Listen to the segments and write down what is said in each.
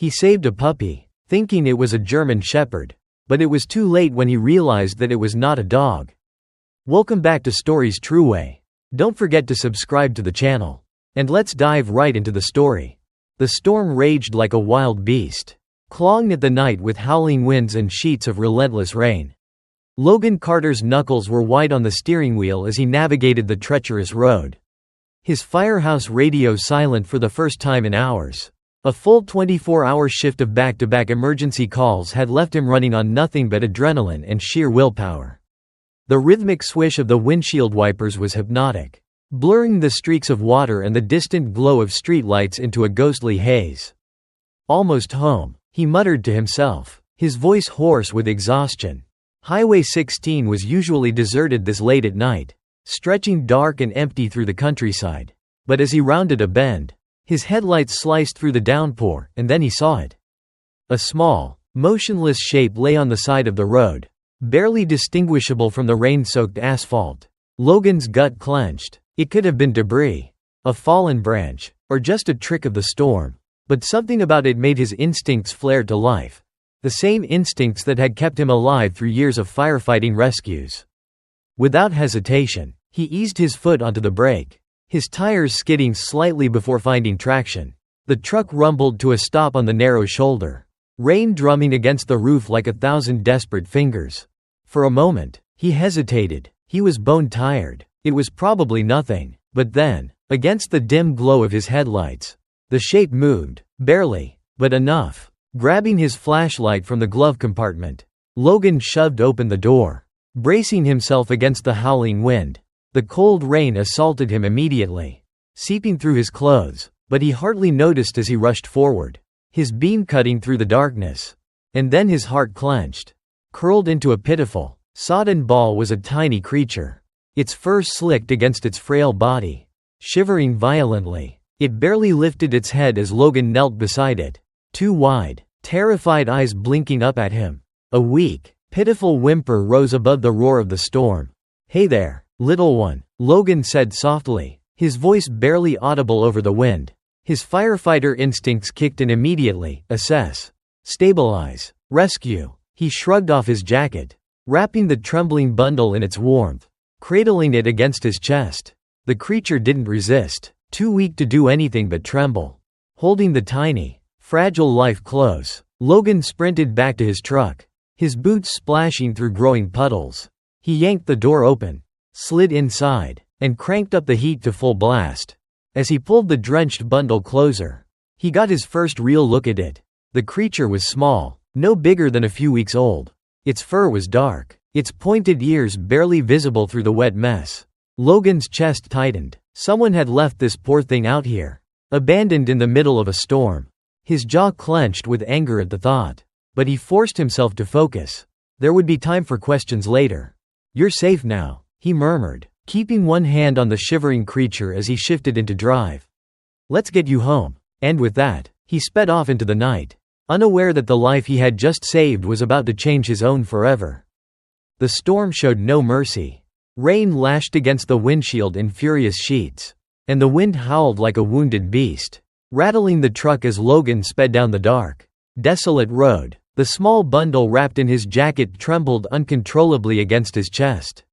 He saved a puppy, thinking it was a German Shepherd, but it was too late when he realized that it was not a dog. Welcome back to Stories True Way. Don't forget to subscribe to the channel. And let's dive right into the story. The storm raged like a wild beast, clawing at the night with howling winds and sheets of relentless rain. Logan Carter's knuckles were white on the steering wheel as he navigated the treacherous road. His firehouse radio silent for the first time in hours. A full 24-hour shift of back-to-back emergency calls had left him running on nothing but adrenaline and sheer willpower. The rhythmic swish of the windshield wipers was hypnotic, blurring the streaks of water and the distant glow of streetlights into a ghostly haze. "Almost home," he muttered to himself, his voice hoarse with exhaustion. Highway 16 was usually deserted this late at night, stretching dark and empty through the countryside. But as he rounded a bend, his headlights sliced through the downpour, and then he saw it. A small, motionless shape lay on the side of the road, barely distinguishable from the rain-soaked asphalt. Logan's gut clenched. It could have been debris, a fallen branch, or just a trick of the storm. But something about it made his instincts flare to life. The same instincts that had kept him alive through years of firefighting rescues. Without hesitation, he eased his foot onto the brake, his tires skidding slightly before finding traction. The truck rumbled to a stop on the narrow shoulder, rain drumming against the roof like 1,000 desperate fingers. For a moment, he hesitated. He was bone-tired. It was probably nothing. But then, against the dim glow of his headlights, the shape moved, barely, but enough. Grabbing his flashlight from the glove compartment, Logan shoved open the door, bracing himself against the howling wind. The cold rain assaulted him immediately, seeping through his clothes, but he hardly noticed as he rushed forward, his beam cutting through the darkness. And then his heart clenched. Curled into a pitiful, sodden ball was a tiny creature, its fur slicked against its frail body. Shivering violently, it barely lifted its head as Logan knelt beside it, two wide, terrified eyes blinking up at him. A weak, pitiful whimper rose above the roar of the storm. "Hey there, little one," Logan said softly, his voice barely audible over the wind. His firefighter instincts kicked in immediately: assess, stabilize, rescue. He shrugged off his jacket, wrapping the trembling bundle in its warmth, cradling it against his chest. The creature didn't resist, too weak to do anything but tremble. Holding the tiny, fragile life close, Logan sprinted back to his truck, his boots splashing through growing puddles. He yanked the door open, slid inside, and cranked up the heat to full blast. As he pulled the drenched bundle closer, he got his first real look at it. The creature was small, no bigger than a few weeks old. Its fur was dark, its pointed ears barely visible through the wet mess. Logan's chest tightened. Someone had left this poor thing out here, abandoned in the middle of a storm. His jaw clenched with anger at the thought. But he forced himself to focus. There would be time for questions later. "You're safe now," he murmured, keeping one hand on the shivering creature as he shifted into drive. "Let's get you home." And with that, he sped off into the night, unaware that the life he had just saved was about to change his own forever. The storm showed no mercy. Rain lashed against the windshield in furious sheets, and the wind howled like a wounded beast, rattling the truck as Logan sped down the dark, desolate road. The small bundle wrapped in his jacket trembled uncontrollably against his chest,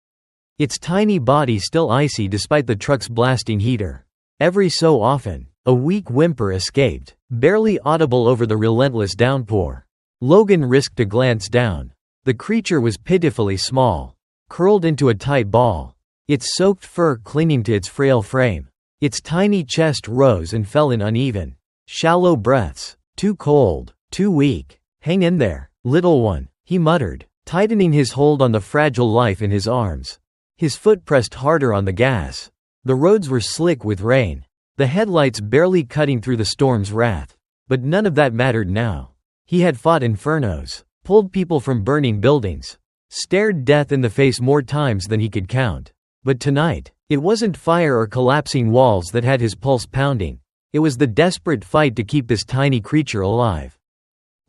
its tiny body still icy despite the truck's blasting heater. Every so often, a weak whimper escaped, barely audible over the relentless downpour. Logan risked a glance down. The creature was pitifully small, curled into a tight ball, its soaked fur clinging to its frail frame. Its tiny chest rose and fell in uneven, shallow breaths. "Too cold, too weak. Hang in there, little one," he muttered, tightening his hold on the fragile life in his arms. His foot pressed harder on the gas. The roads were slick with rain, the headlights barely cutting through the storm's wrath. But none of that mattered now. He had fought infernos, pulled people from burning buildings, stared death in the face more times than he could count. But tonight, it wasn't fire or collapsing walls that had his pulse pounding. It was the desperate fight to keep this tiny creature alive.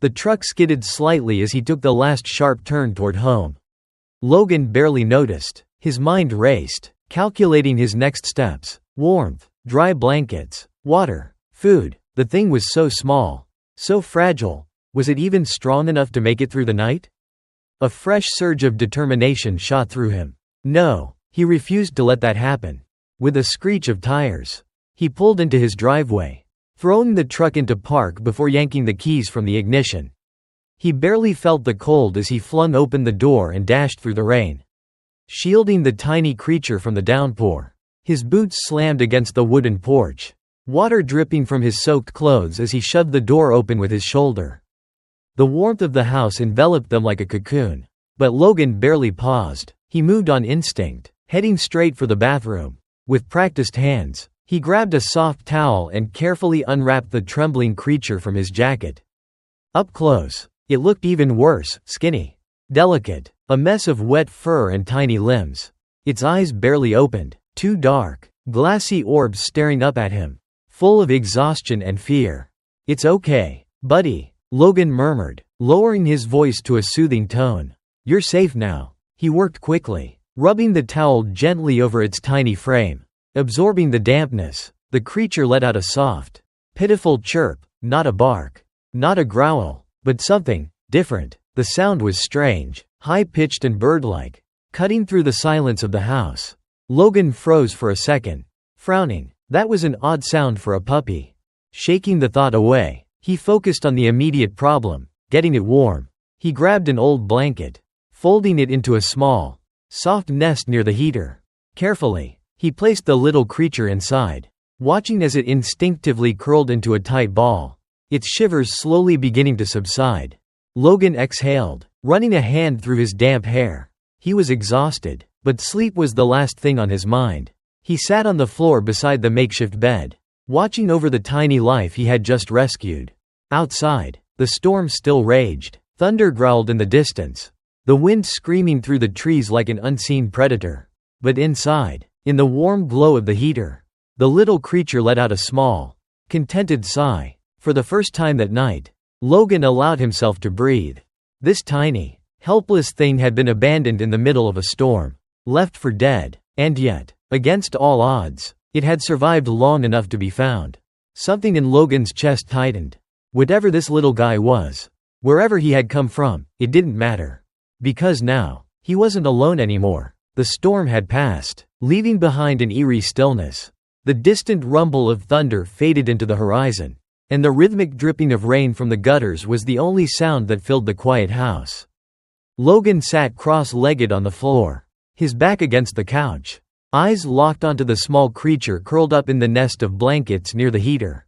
The truck skidded slightly as he took the last sharp turn toward home. Logan barely noticed. His mind raced, calculating his next steps. Warmth, dry blankets, water, food. The thing was so small, So fragile. Was it even strong enough to make it through the night? A fresh surge of determination shot through him. No, he refused to let that happen. With a screech of tires, he pulled into his driveway, throwing the truck into park before yanking the keys from the ignition. He barely felt the cold as he flung open the door and dashed through the rain, shielding the tiny creature from the downpour. His boots slammed against the wooden porch, water dripping from his soaked clothes as he shoved the door open with his shoulder. The warmth of the house enveloped them like a cocoon. But Logan barely paused. He moved on instinct, heading straight for the bathroom. With practiced hands, he grabbed a soft towel and carefully unwrapped the trembling creature from his jacket. Up close, it looked even worse, skinny, delicate, a mess of wet fur and tiny limbs. Its eyes barely opened, two dark, glassy orbs staring up at him, full of exhaustion and fear. "It's okay, buddy," Logan murmured, lowering his voice to a soothing tone. "You're safe now." He worked quickly, rubbing the towel gently over its tiny frame. Absorbing the dampness, the creature let out a soft, pitiful chirp, not a bark, not a growl, but something different. The sound was strange, high-pitched and bird-like, cutting through the silence of the house. Logan froze for a second, frowning. That was an odd sound for a puppy. Shaking the thought away, he focused on the immediate problem, getting it warm. He grabbed an old blanket, folding it into a small, soft nest near the heater. Carefully, he placed the little creature inside, watching as it instinctively curled into a tight ball, its shivers slowly beginning to subside. Logan exhaled, running a hand through his damp hair. He was exhausted, but sleep was the last thing on his mind. He sat on the floor beside the makeshift bed, watching over the tiny life he had just rescued. Outside, the storm still raged. Thunder growled in the distance, the wind screaming through the trees like an unseen predator. But inside, in the warm glow of the heater, the little creature let out a small, contented sigh. For the first time that night, Logan allowed himself to breathe. This tiny, helpless thing had been abandoned in the middle of a storm, left for dead, and yet, against all odds, it had survived long enough to be found. Something in Logan's chest tightened. Whatever this little guy was, wherever he had come from, it didn't matter. Because now, he wasn't alone anymore. The storm had passed, leaving behind an eerie stillness. The distant rumble of thunder faded into the horizon, and the rhythmic dripping of rain from the gutters was the only sound that filled the quiet house. Logan sat cross-legged on the floor, his back against the couch, eyes locked onto the small creature curled up in the nest of blankets near the heater.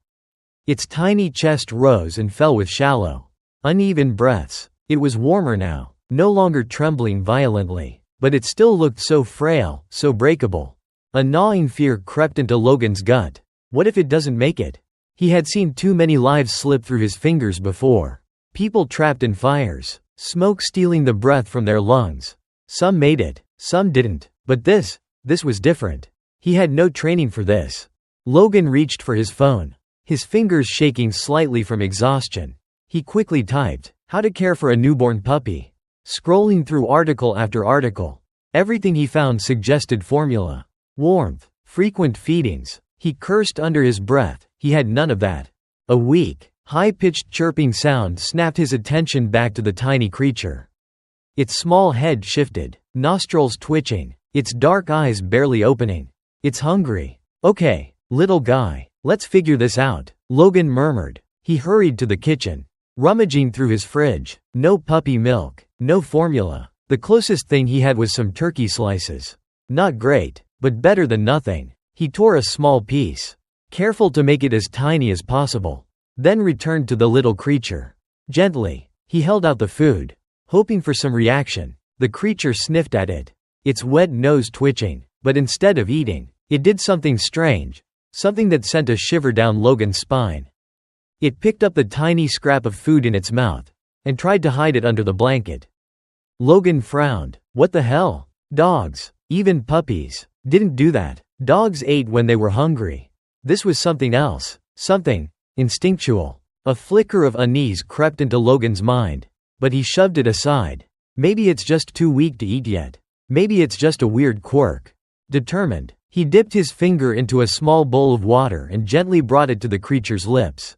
Its tiny chest rose and fell with shallow, uneven breaths. It was warmer now, no longer trembling violently, but it still looked so frail, so breakable. A gnawing fear crept into Logan's gut. What if it doesn't make it? He had seen too many lives slip through his fingers before. People trapped in fires, smoke stealing the breath from their lungs. Some made it, some didn't. But this was different. He had no training for this. Logan reached for his phone, his fingers shaking slightly from exhaustion. He quickly typed, "How to care for a newborn puppy." Scrolling through article after article, everything he found suggested formula, warmth, frequent feedings. He cursed under his breath. He had none of that. A weak, high-pitched chirping sound snapped his attention back to the tiny creature. Its small head shifted, nostrils twitching, its dark eyes barely opening. "It's hungry. Okay, little guy, let's figure this out," Logan murmured. He hurried to the kitchen, rummaging through his fridge. No puppy milk, no formula. The closest thing he had was some turkey slices. Not great, but better than nothing. He tore a small piece, careful to make it as tiny as possible, then returned to the little creature. Gently, he held out the food, hoping for some reaction. The creature sniffed at it, its wet nose twitching, but instead of eating, it did something strange, something that sent a shiver down Logan's spine. It picked up the tiny scrap of food in its mouth, and tried to hide it under the blanket. Logan frowned. What the hell? Dogs, even puppies, didn't do that. Dogs ate when they were hungry. This was something else, something instinctual. A flicker of unease crept into Logan's mind, but he shoved it aside. Maybe it's just too weak to eat yet. Maybe it's just a weird quirk. Determined, he dipped his finger into a small bowl of water and gently brought it to the creature's lips.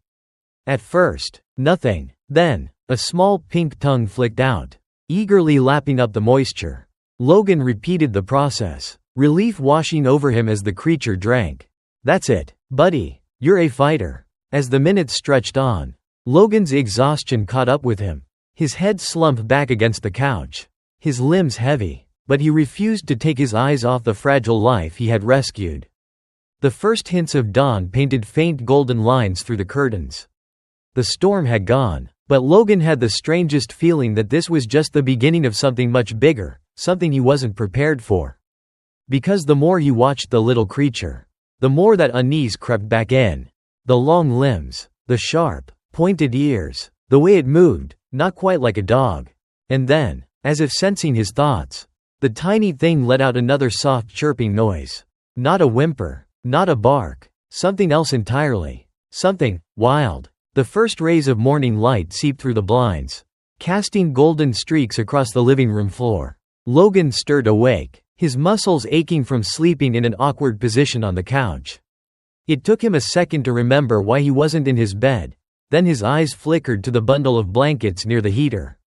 At first, Nothing. Then, a small pink tongue flicked out, eagerly lapping up the moisture. Logan repeated the process, relief washing over him as the creature drank. "That's it, buddy. You're a fighter." As the minutes stretched on, Logan's exhaustion caught up with him. His head slumped back against the couch, his limbs heavy, but he refused to take his eyes off the fragile life he had rescued. The first hints of dawn painted faint golden lines through the curtains. The storm had gone, but Logan had the strangest feeling that this was just the beginning of something much bigger, something he wasn't prepared for. Because the more he watched the little creature, the more that unease crept back in. The long limbs, the sharp, pointed ears, the way it moved, not quite like a dog. And then, as if sensing his thoughts, the tiny thing let out another soft chirping noise. Not a whimper, not a bark, something else entirely. Something wild. The first rays of morning light seeped through the blinds, casting golden streaks across the living room floor. Logan stirred awake, his muscles aching from sleeping in an awkward position on the couch. It took him a second to remember why he wasn't in his bed, then his eyes flickered to the bundle of blankets near the heater.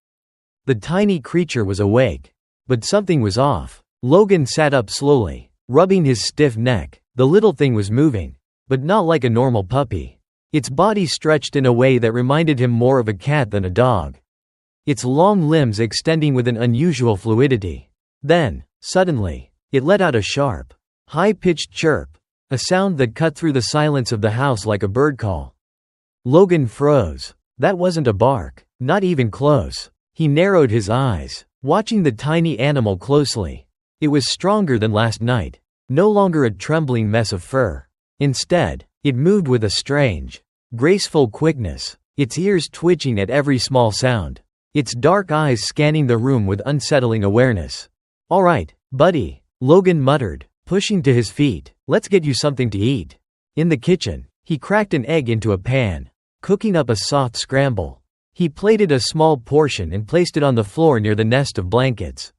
The tiny creature was awake, but something was off. Logan sat up slowly, rubbing his stiff neck. The little thing was moving, but not like a normal puppy. Its body stretched in a way that reminded him more of a cat than a dog, its long limbs extending with an unusual fluidity. Then, suddenly, it let out a sharp, high-pitched chirp, a sound that cut through the silence of the house like a bird call. Logan froze. That wasn't a bark, not even close. He narrowed his eyes, watching the tiny animal closely. It was stronger than last night, no longer a trembling mess of fur. Instead, it moved with a strange, graceful quickness, its ears twitching at every small sound, its dark eyes scanning the room with unsettling awareness. "All right, buddy," Logan muttered, pushing to his feet. "Let's get you something to eat." In the kitchen, he cracked an egg into a pan, cooking up a soft scramble. He plated a small portion and placed it on the floor near the nest of blankets.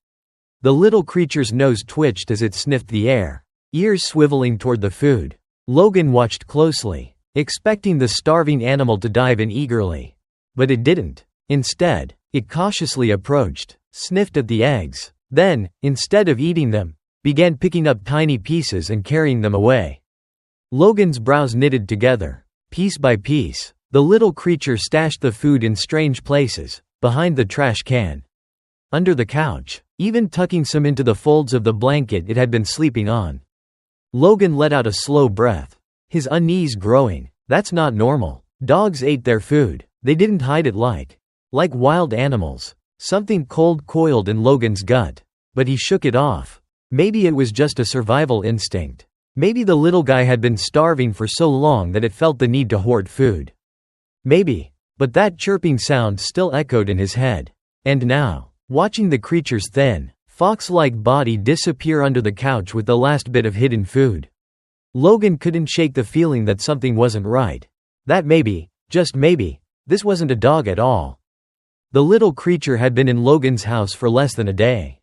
The little creature's nose twitched as it sniffed the air, ears swiveling toward the food. Logan watched closely, expecting the starving animal to dive in eagerly. But it didn't. Instead, it cautiously approached, sniffed at the eggs, then, instead of eating them, began picking up tiny pieces and carrying them away. Logan's brows knitted together. Piece by piece, the little creature stashed the food in strange places, behind the trash can, under the couch, even tucking some into the folds of the blanket it had been sleeping on. Logan let out a slow breath, his unease growing. That's not normal. Dogs ate their food. They didn't hide it like wild animals. Something cold coiled in Logan's gut. But he shook it off. Maybe it was just a survival instinct. Maybe the little guy had been starving for so long that it felt the need to hoard food. Maybe. But that chirping sound still echoed in his head. And now, watching the creature's thin, fox-like body disappear under the couch with the last bit of hidden food, Logan couldn't shake the feeling that something wasn't right. That maybe, just maybe, this wasn't a dog at all. The little creature had been in Logan's house for less than a day.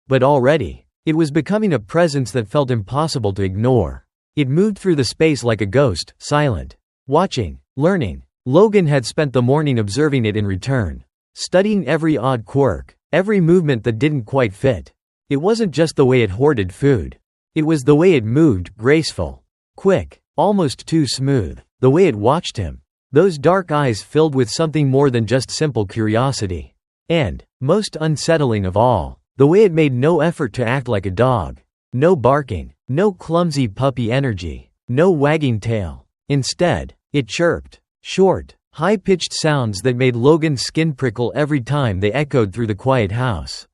But already, it was becoming a presence that felt impossible to ignore. It moved through the space like a ghost, silent, watching, learning. Logan had spent the morning observing it in return, studying every odd quirk, every movement that didn't quite fit. It wasn't just the way it hoarded food. It was the way it moved, graceful, quick, almost too smooth. The way it watched him. Those dark eyes filled with something more than just simple curiosity. And, most unsettling of all, the way it made no effort to act like a dog. No barking, no clumsy puppy energy, no wagging tail. Instead, it chirped, short, high-pitched sounds that made Logan's skin prickle every time they echoed through the quiet house.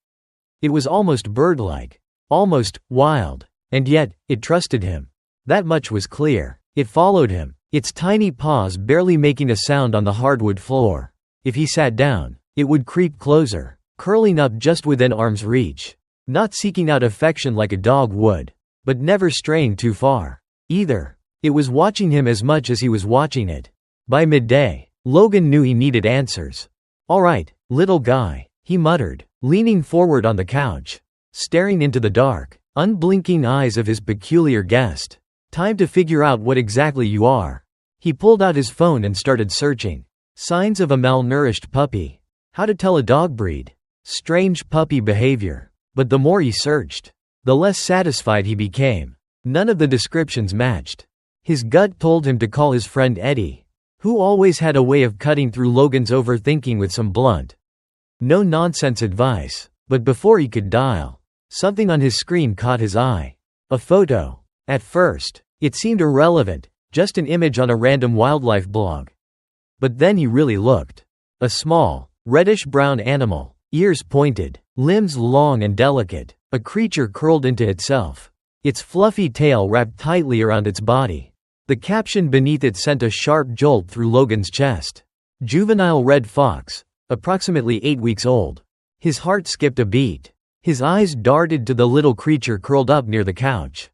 It was almost bird-like, almost wild, and yet, it trusted him. That much was clear. It followed him, its tiny paws barely making a sound on the hardwood floor. If he sat down, it would creep closer, curling up just within arm's reach. Not seeking out affection like a dog would, but never straying too far, either. It was watching him as much as he was watching it. By midday, Logan knew he needed answers. "All right, little guy," he muttered, leaning forward on the couch, staring into the dark, unblinking eyes of his peculiar guest. "Time to figure out what exactly you are." He pulled out his phone and started searching. Signs of a malnourished puppy. How to tell a dog breed. Strange puppy behavior. But the more he searched, the less satisfied he became. None of the descriptions matched. His gut told him to call his friend Eddie, who always had a way of cutting through Logan's overthinking with some blunt, no-nonsense advice. But before he could dial, something on his screen caught his eye. A photo. At first, it seemed irrelevant, just an image on a random wildlife blog. But then he really looked. A small, reddish-brown animal, ears pointed, limbs long and delicate, a creature curled into itself, its fluffy tail wrapped tightly around its body. The caption beneath it sent a sharp jolt through Logan's chest. Juvenile red fox, approximately 8 weeks old. His heart skipped a beat. His eyes darted to the little creature curled up near the couch.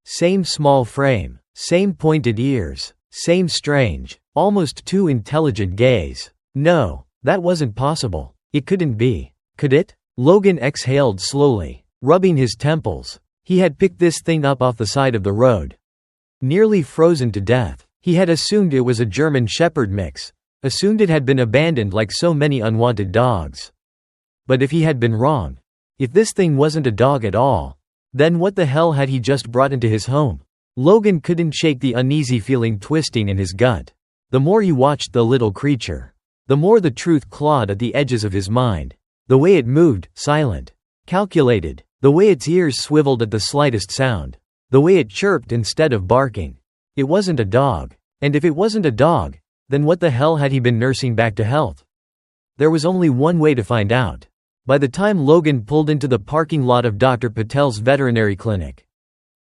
Same small frame, same pointed ears, same strange, almost too intelligent gaze. No, that wasn't possible. It couldn't be. Could it? Logan exhaled slowly, rubbing his temples. He had picked this thing up off the side of the road. Nearly frozen to death. He had assumed it was a German Shepherd mix, assumed it had been abandoned like so many unwanted dogs. But if he had been wrong, if this thing wasn't a dog at all, then what the hell had he just brought into his home? Logan couldn't shake the uneasy feeling twisting in his gut. The more he watched the little creature, the more the truth clawed at the edges of his mind. The way it moved, silent, calculated, the way its ears swiveled at the slightest sound, the way it chirped instead of barking. It wasn't a dog. And if it wasn't a dog, then what the hell had he been nursing back to health? There was only one way to find out. By the time Logan pulled into the parking lot of Dr. Patel's veterinary clinic,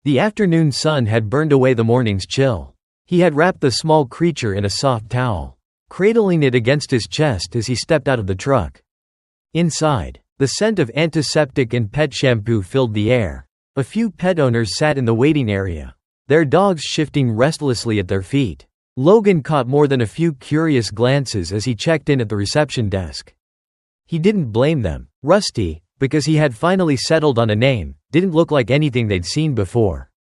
the afternoon sun had burned away the morning's chill. He had wrapped the small creature in a soft towel, cradling it against his chest as he stepped out of the truck. Inside, the scent of antiseptic and pet shampoo filled the air. A few pet owners sat in the waiting area, their dogs shifting restlessly at their feet. Logan caught more than a few curious glances as he checked in at the reception desk. He didn't blame them. Rusty, because he had finally settled on a name, didn't look like anything they'd seen before.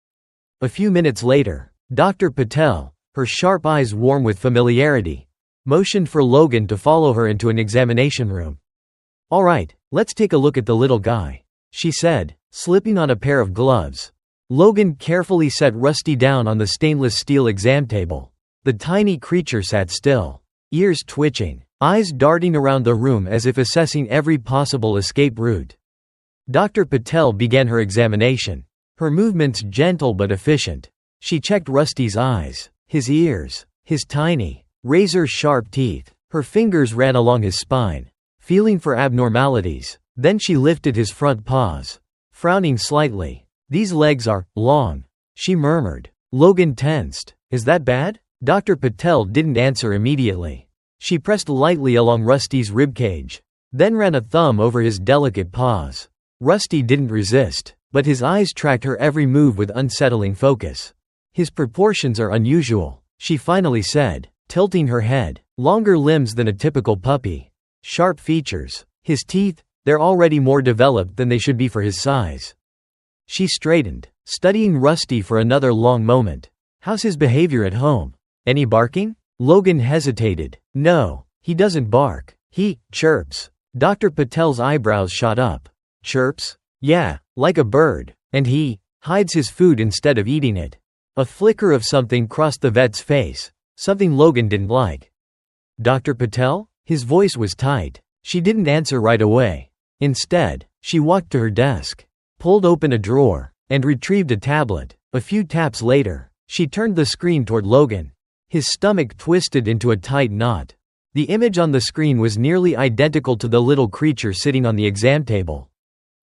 A few minutes later, Dr. Patel, her sharp eyes warm with familiarity, motioned for Logan to follow her into an examination room. "All right, let's take a look at the little guy," she said, slipping on a pair of gloves. Logan carefully set Rusty down on the stainless steel exam table. The tiny creature sat still, ears twitching, eyes darting around the room as if assessing every possible escape route. Dr. Patel began her examination, her movements gentle but efficient. She checked Rusty's eyes, his ears, his tiny, razor-sharp teeth. Her fingers ran along his spine, feeling for abnormalities. Then she lifted his front paws, frowning slightly. "These legs are long," she murmured. Logan tensed. "Is that bad?" Dr. Patel didn't answer immediately. She pressed lightly along Rusty's ribcage, then ran a thumb over his delicate paws. Rusty didn't resist, but his eyes tracked her every move with unsettling focus. "His proportions are unusual," she finally said, tilting her head. "Longer limbs than a typical puppy. Sharp features. His teeth, they're already more developed than they should be for his size." She straightened, studying Rusty for another long moment. "How's his behavior at home? Any barking?" Logan hesitated. "No, he doesn't bark. He chirps." Dr. Patel's eyebrows shot up. "Chirps? Yeah, like a bird. And he hides his food instead of eating it." A flicker of something crossed the vet's face, something Logan didn't like. "Dr. Patel?" His voice was tight. She didn't answer right away. Instead, she walked to her desk, pulled open a drawer, and retrieved a tablet. A few taps later, she turned the screen toward Logan. His stomach twisted into a tight knot. The image on the screen was nearly identical to the little creature sitting on the exam table.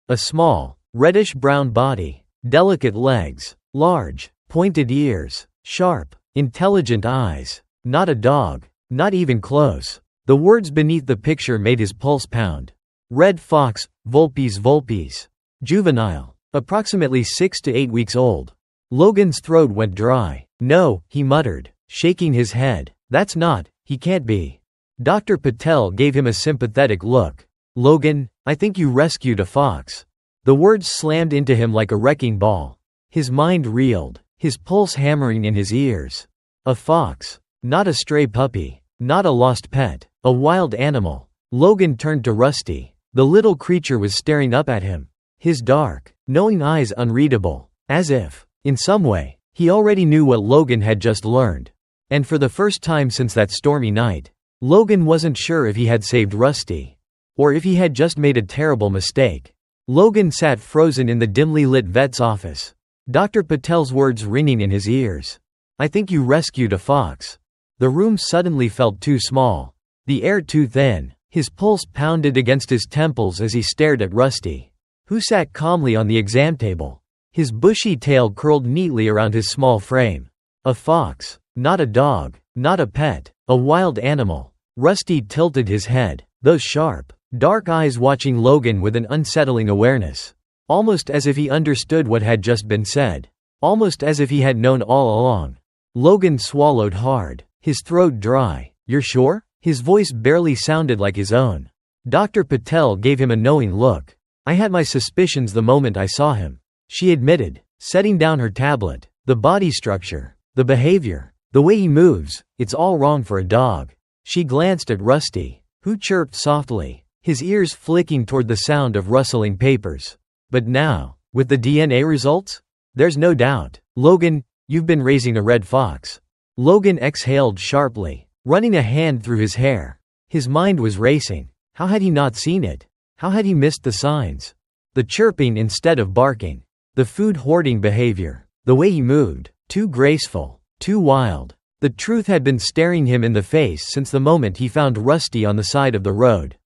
A small, reddish-brown body, delicate legs, large, pointed ears, sharp, intelligent eyes. Not a dog. Not even close. The words beneath the picture made his pulse pound. Red fox, vulpes vulpes. Juvenile. Approximately 6 to 8 weeks old. Logan's throat went dry. "No," he muttered, shaking his head. "That's not, he can't be." Dr. Patel gave him a sympathetic look. "Logan, I think you rescued a fox." The words slammed into him like a wrecking ball. His mind reeled, his pulse hammering in his ears. A fox. Not a stray puppy. Not a lost pet. A wild animal. Logan turned to Rusty. The little creature was staring up at him. His dark, knowing eyes unreadable. As if, in some way, he already knew what Logan had just learned. And for the first time since that stormy night, Logan wasn't sure if he had saved Rusty. Or if he had just made a terrible mistake. Logan sat frozen in the dimly lit vet's office. Dr. Patel's words ringing in his ears. "I think you rescued a fox." The room suddenly felt too small. The air too thin. His pulse pounded against his temples as he stared at Rusty, who sat calmly on the exam table. His bushy tail curled neatly around his small frame. A fox. Not a dog. Not a pet. A wild animal. Rusty tilted his head, those sharp, dark eyes watching Logan with an unsettling awareness. Almost as if he understood what had just been said. Almost as if he had known all along. Logan swallowed hard, his throat dry. "You're sure?" His voice barely sounded like his own. Dr. Patel gave him a knowing look. "I had my suspicions the moment I saw him," she admitted, setting down her tablet. "The body structure, the behavior, the way he moves, it's all wrong for a dog." She glanced at Rusty, who chirped softly, his ears flicking toward the sound of rustling papers. "But now, with the DNA results? There's no doubt. Logan, you've been raising a red fox." Logan exhaled sharply, running a hand through his hair. His mind was racing. How had he not seen it? How had he missed the signs? The chirping instead of barking. The food hoarding behavior. The way he moved. Too graceful. Too wild. The truth had been staring him in the face since the moment he found Rusty on the side of the road.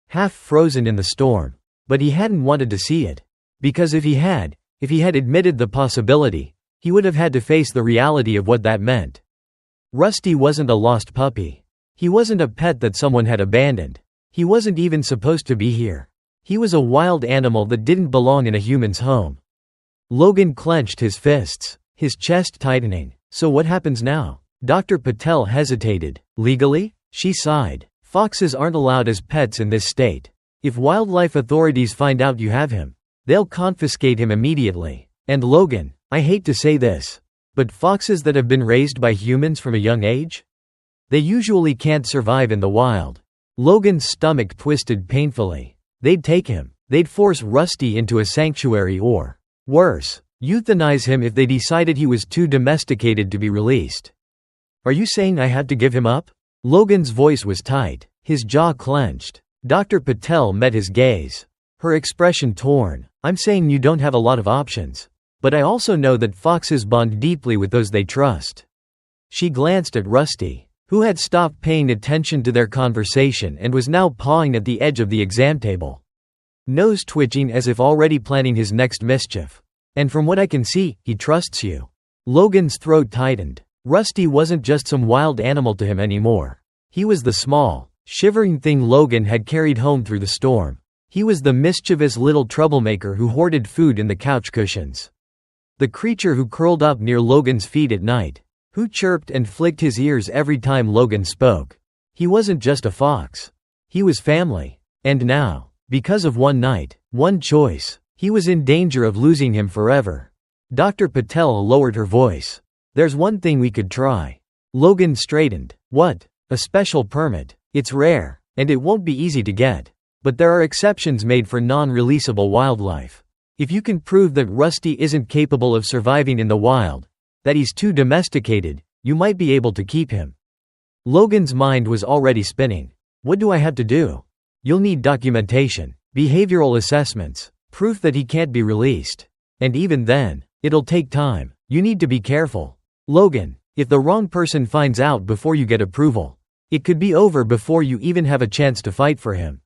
Half frozen in the storm. But he hadn't wanted to see it. Because if he had admitted the possibility, he would have had to face the reality of what that meant. Rusty wasn't a lost puppy. He wasn't a pet that someone had abandoned. He wasn't even supposed to be here. He was a wild animal that didn't belong in a human's home. Logan clenched his fists, his chest tightening. "So what happens now?" Dr. Patel hesitated. "Legally?" She sighed. "Foxes aren't allowed as pets in this state. If wildlife authorities find out you have him, they'll confiscate him immediately. And Logan, I hate to say this, but foxes that have been raised by humans from a young age? They usually can't survive in the wild." Logan's stomach twisted painfully. They'd take him. They'd force Rusty into a sanctuary or, worse, euthanize him if they decided he was too domesticated to be released. "Are you saying I have to give him up?" Logan's voice was tight, his jaw clenched. Dr. Patel met his gaze, her expression torn. "I'm saying you don't have a lot of options. But I also know that foxes bond deeply with those they trust." She glanced at Rusty, who had stopped paying attention to their conversation and was now pawing at the edge of the exam table, nose twitching as if already planning his next mischief. "And from what I can see, he trusts you." Logan's throat tightened. Rusty wasn't just some wild animal to him anymore. He was the small, shivering thing Logan had carried home through the storm. He was the mischievous little troublemaker who hoarded food in the couch cushions. The creature who curled up near Logan's feet at night, who chirped and flicked his ears every time Logan spoke. He wasn't just a fox. He was family. And now, because of one night, one choice, he was in danger of losing him forever. Dr. Patel lowered her voice. "There's one thing we could try." Logan straightened. "What?" "A special permit. It's rare, and it won't be easy to get. But there are exceptions made for non-releasable wildlife. If you can prove that Rusty isn't capable of surviving in the wild, that he's too domesticated, you might be able to keep him." Logan's mind was already spinning. "What do I have to do?" "You'll need documentation, behavioral assessments, proof that he can't be released. And even then, it'll take time. You need to be careful. Logan, if the wrong person finds out before you get approval, it could be over before you even have a chance to fight for him."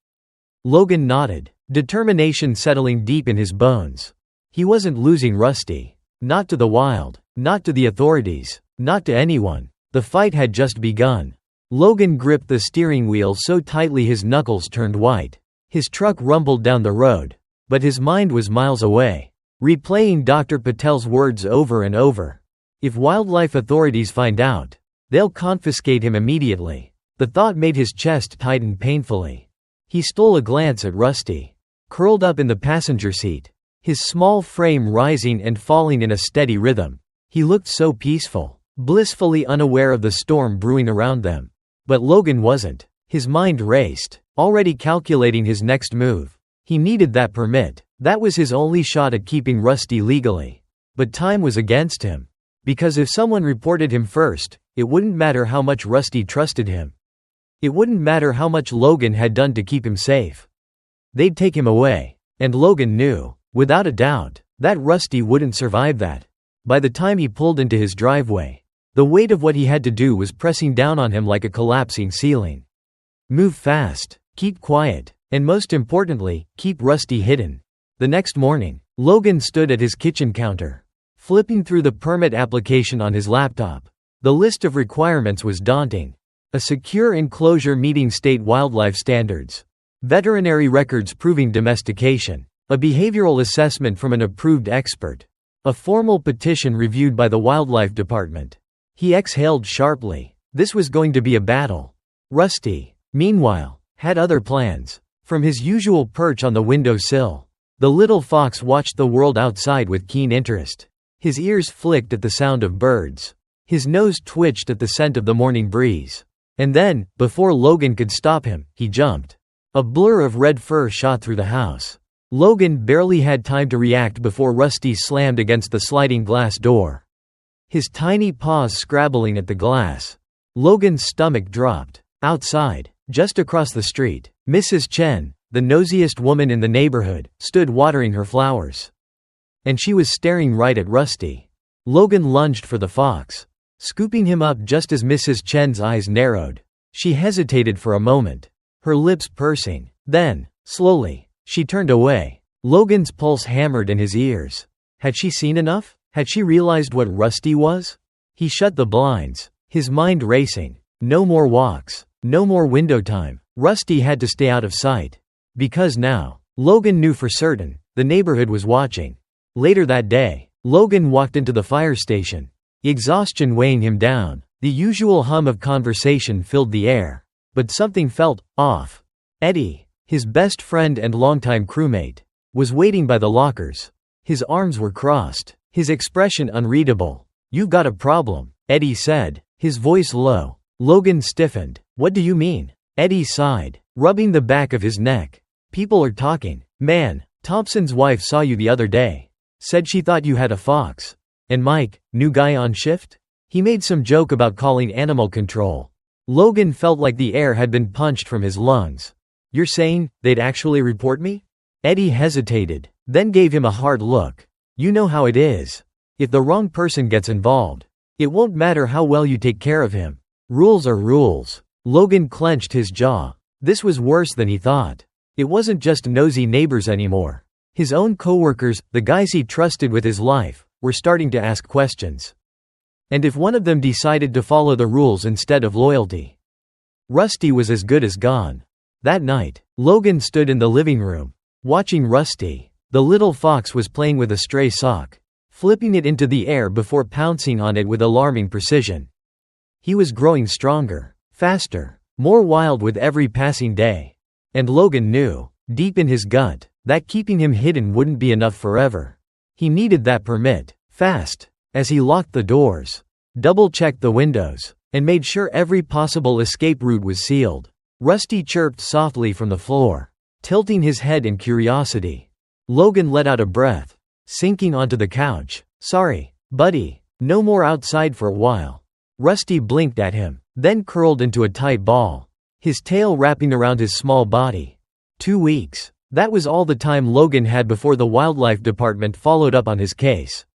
Logan nodded, determination settling deep in his bones. He wasn't losing Rusty. Not to the wild. Not to the authorities. Not to anyone. The fight had just begun. Logan gripped the steering wheel so tightly his knuckles turned white. His truck rumbled down the road. But his mind was miles away, replaying Dr. Patel's words over and over. If wildlife authorities find out, they'll confiscate him immediately. The thought made his chest tighten painfully. He stole a glance at Rusty, curled up in the passenger seat, his small frame rising and falling in a steady rhythm. He looked so peaceful, blissfully unaware of the storm brewing around them. But Logan wasn't. His mind raced, already calculating his next move. He needed that permit. That was his only shot at keeping Rusty legally. But time was against him. Because if someone reported him first, it wouldn't matter how much Rusty trusted him. It wouldn't matter how much Logan had done to keep him safe. They'd take him away. And Logan knew, without a doubt, that Rusty wouldn't survive that. By the time he pulled into his driveway, the weight of what he had to do was pressing down on him like a collapsing ceiling. Move fast, keep quiet, and most importantly, keep Rusty hidden. The next morning, Logan stood at his kitchen counter, flipping through the permit application on his laptop. The list of requirements was daunting. A secure enclosure meeting state wildlife standards. Veterinary records proving domestication. A behavioral assessment from an approved expert. A formal petition reviewed by the Wildlife Department. He exhaled sharply. This was going to be a battle. Rusty, meanwhile, had other plans. From his usual perch on the windowsill, the little fox watched the world outside with keen interest. His ears flicked at the sound of birds. His nose twitched at the scent of the morning breeze. And then, before Logan could stop him, he jumped. A blur of red fur shot through the house. Logan barely had time to react before Rusty slammed against the sliding glass door. His tiny paws scrabbling at the glass. Logan's stomach dropped. Outside, just across the street, Mrs. Chen, the nosiest woman in the neighborhood, stood watering her flowers. And she was staring right at Rusty. Logan lunged for the fox, scooping him up just as Mrs. Chen's eyes narrowed. She hesitated for a moment, her lips pursing. Then, slowly, she turned away. Logan's pulse hammered in his ears. Had she seen enough? Had she realized what Rusty was? He shut the blinds, his mind racing. No more walks, no more window time. Rusty had to stay out of sight. Because now, Logan knew for certain, the neighborhood was watching. Later that day, Logan walked into the fire station, exhaustion weighing him down. The usual hum of conversation filled the air. But something felt off. Eddie, his best friend and longtime crewmate, was waiting by the lockers. His arms were crossed, his expression unreadable. "You've got a problem," Eddie said, his voice low. Logan stiffened. "What do you mean?" Eddie sighed, rubbing the back of his neck. "People are talking. Man, Thompson's wife saw you the other day. Said she thought you had a fox. And Mike, new guy on shift? He made some joke about calling animal control." Logan felt like the air had been punched from his lungs. "You're saying, they'd actually report me?" Eddie hesitated, then gave him a hard look. "You know how it is. If the wrong person gets involved, it won't matter how well you take care of him. Rules are rules." Logan clenched his jaw. This was worse than he thought. It wasn't just nosy neighbors anymore. His own coworkers, the guys he trusted with his life, were starting to ask questions. And if one of them decided to follow the rules instead of loyalty, Rusty was as good as gone. That night, Logan stood in the living room, watching Rusty. The little fox was playing with a stray sock, flipping it into the air before pouncing on it with alarming precision. He was growing stronger, faster, more wild with every passing day. And Logan knew, deep in his gut, that keeping him hidden wouldn't be enough forever. He needed that permit, fast. As he locked the doors, double-checked the windows, and made sure every possible escape route was sealed, Rusty chirped softly from the floor, tilting his head in curiosity. Logan let out a breath, sinking onto the couch. "Sorry, buddy, no more outside for a while." Rusty blinked at him, then curled into a tight ball, his tail wrapping around his small body. 2 weeks. That was all the time Logan had before the Wildlife Department followed up on his case.